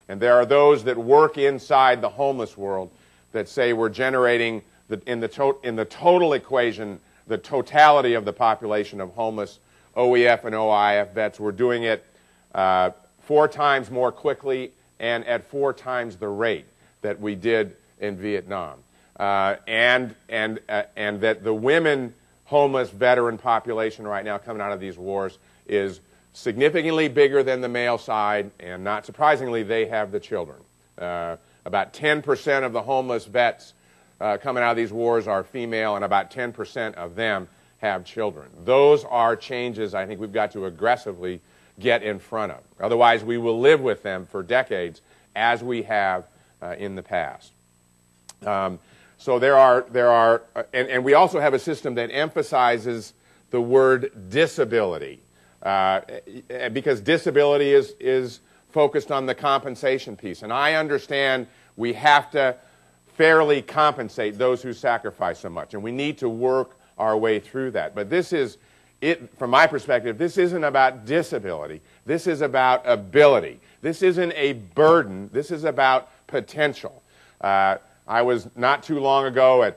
And there are those that work inside the homeless world that say we're generating, in the total equation, the totality of the population of homeless OEF and OIF vets. We're doing it 4 times more quickly and at 4 times the rate that we did in Vietnam. And that the women homeless veteran population right now coming out of these wars is significantly bigger than the male side, and not surprisingly, they have the children. About 10% of the homeless vets coming out of these wars are female, and about 10% of them have children. Those are changes I think we've got to aggressively get in front of. Otherwise, we will live with them for decades, as we have in the past. So and we also have a system that emphasizes the word disability, because disability is focused on the compensation piece. And I understand we have to fairly compensate those who sacrifice so much, and we need to work our way through that. But this is, from my perspective, this isn't about disability. This is about ability. This isn't a burden. This is about potential. I was not too long ago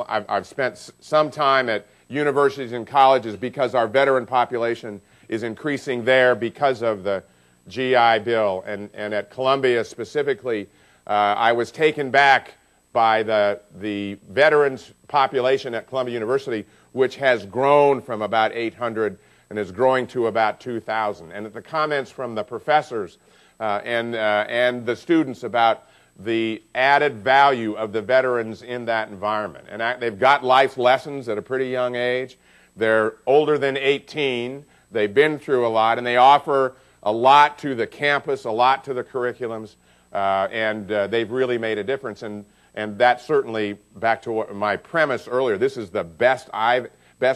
I've spent some time at universities and colleges because our veteran population is increasing there because of the GI Bill. And at Columbia specifically, I was taken back by the veterans population at Columbia University, which has grown from about 800 and is growing to about 2,000. And the comments from the professors and the students about the added value of the veterans in that environment. And they've got life lessons at a pretty young age. They're older than 18. They've been through a lot, and they offer a lot to the campus, a lot to the curriculums, and they've really made a difference. And that's certainly, back to my premise earlier, this is the best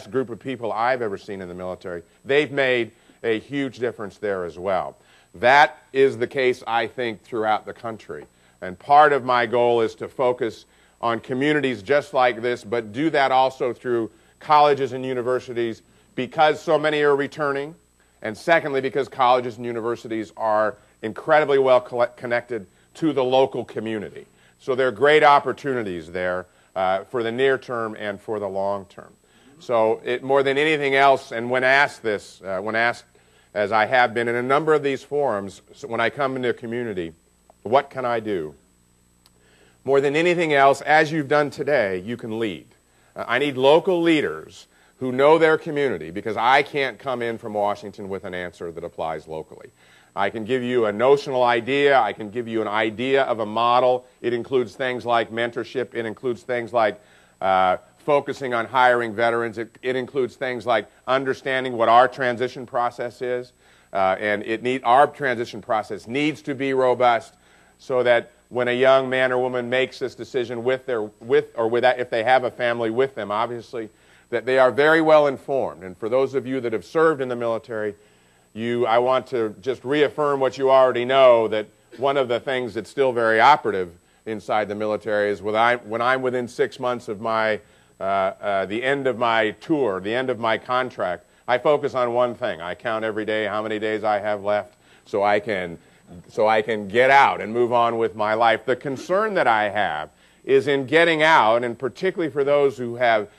group of people I've ever seen in the military. They've made a huge difference there as well. That is the case, I think, throughout the country. And part of my goal is to focus on communities just like this, but do that also through colleges and universities, because so many are returning, and secondly, because colleges and universities are incredibly well connected to the local community. So there are great opportunities there for the near term and for the long term. So more than anything else, and when asked as I have been in a number of these forums, so when I come into a community, what can I do? More than anything else, as you've done today, you can lead. I need local leaders who know their community, because I can't come in from Washington with an answer that applies locally. I can give you a notional idea. I can give you an idea of a model. It includes things like mentorship. It includes things like focusing on hiring veterans. It includes things like understanding what our transition process is. And our transition process needs to be robust, so that when a young man or woman makes this decision if they have a family with them, obviously, that they are very well informed. And for those of you that have served in the military, I want to just reaffirm what you already know, that one of the things that's still very operative inside the military is when I'm within 6 months of the end of my tour, the end of my contract, I focus on one thing. I count every day how many days I have left, so I can get out and move on with my life. The concern that I have is in getting out, and particularly for those who have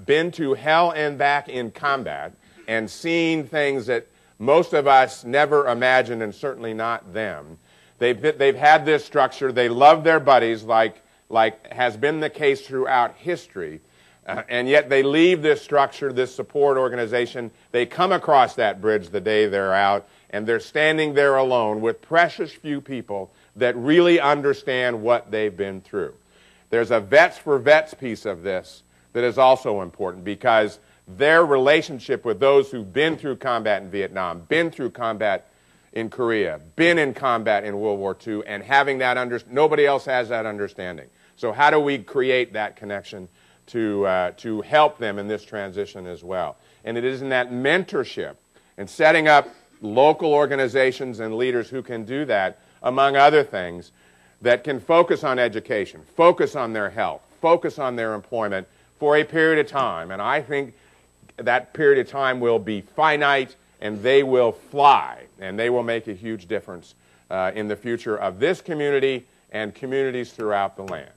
been to hell and back in combat and seen things that most of us never imagined, and certainly not them. They've had this structure. They love their buddies, like has been the case throughout history. And yet they leave this structure, this support organization. They come across that bridge the day they're out, and they're standing there alone with precious few people that really understand what they've been through. There's a vets for vets piece of this that is also important, because their relationship with those who've been through combat in Vietnam, been through combat in Korea, been in combat in World War II, and having that nobody else has that understanding. So how do we create that connection to help them in this transition as well? And it is in that mentorship and setting up local organizations and leaders who can do that, among other things, that can focus on education, focus on their health, focus on their employment for a period of time. And I think that period of time will be finite, and they will fly, and they will make a huge difference in the future of this community and communities throughout the land.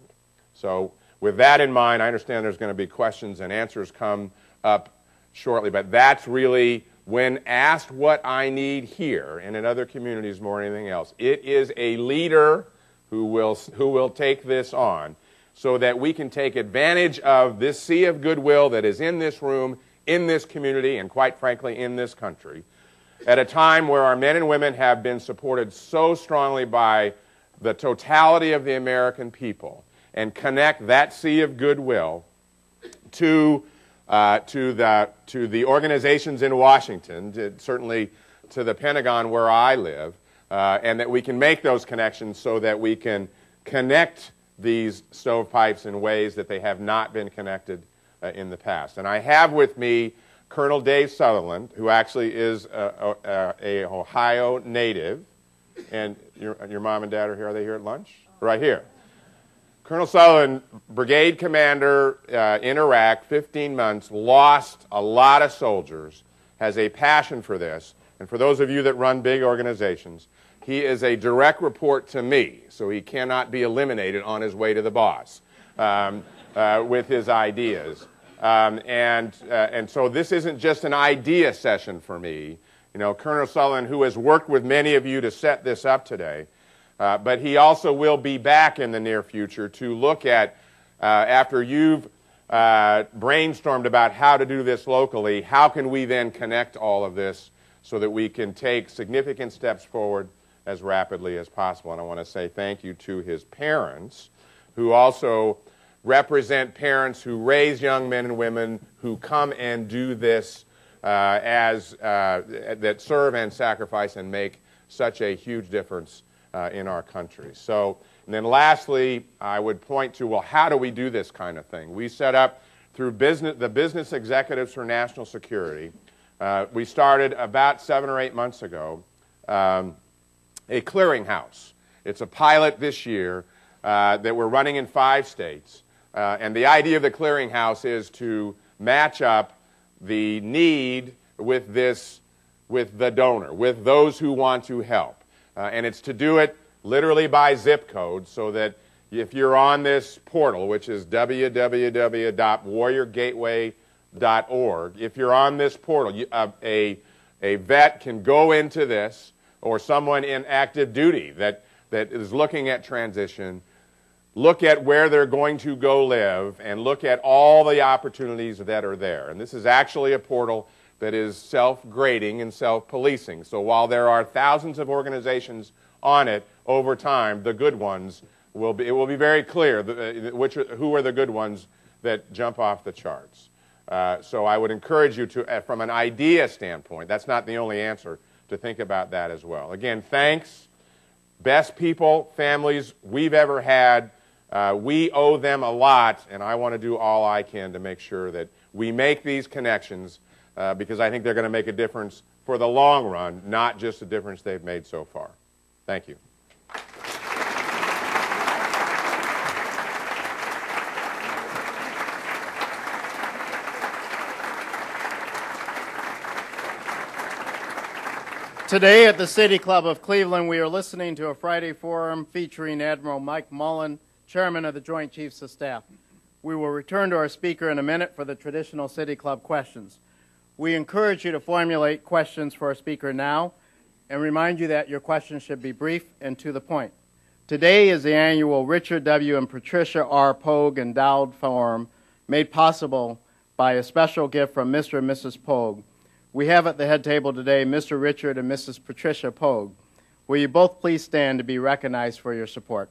So with that in mind, I understand there's going to be questions and answers come up shortly, but that's really, when asked what I need here and in other communities more than anything else, it is a leader who will take this on so that we can take advantage of this sea of goodwill that is in this room, in this community, and quite frankly in this country, at a time where our men and women have been supported so strongly by the totality of the American people, and connect that sea of goodwill to the organizations in Washington, certainly to the Pentagon where I live, and that we can make those connections so that we can connect these stovepipes in ways that they have not been connected in the past. And I have with me Colonel Dave Sutherland, who actually is a Ohio native. And your mom and dad are here. Are they here at lunch? Right here. Colonel Sutherland, brigade commander in Iraq, 15 months, lost a lot of soldiers, has a passion for this. And for those of you that run big organizations, he is a direct report to me, so he cannot be eliminated on his way to the boss with his ideas. And so this isn't just an idea session for me. You know, Colonel Sutherland, who has worked with many of you to set this up today, but he also will be back in the near future to look at, after you've brainstormed about how to do this locally, how can we then connect all of this so that we can take significant steps forward as rapidly as possible. And I want to say thank you to his parents, who also represent parents who raise young men and women who come and do this that serve and sacrifice and make such a huge difference in our country. So, and then lastly, I would point to, well, how do we do this kind of thing? We set up through the Business Executives for National Security. We started about 7 or 8 months ago a clearinghouse. It's a pilot this year that we're running in 5 states. And the idea of the clearinghouse is to match up the need with the donor, with those who want to help. And it's to do it literally by zip code, so that if you're on this portal, which is www.warriorgateway.org, if you're on this portal, a vet can go into this, or someone in active duty that is looking at transition, look at where they're going to go live, and look at all the opportunities that are there. And this is actually a portal that is self-grading and self-policing. So while there are thousands of organizations on it, over time, the good ones it will be very clear who are the good ones that jump off the charts. So I would encourage you to, from an idea standpoint, that's not the only answer, to think about that as well. Again, thanks. Best people, families we've ever had. We owe them a lot, and I want to do all I can to make sure that we make these connections because I think they're going to make a difference for the long run, not just the difference they've made so far. Thank you. Today at the City Club of Cleveland, we are listening to a Friday forum featuring Admiral Mike Mullen, Chairman of the Joint Chiefs of Staff. We will return to our speaker in a minute for the traditional City Club questions. We encourage you to formulate questions for our speaker now and remind you that your questions should be brief and to the point. Today is the annual Richard W. and Patricia R. Pogue Endowed Forum, made possible by a special gift from Mr. and Mrs. Pogue. We have at the head table today Mr. Richard and Mrs. Patricia Pogue. Will you both please stand to be recognized for your support?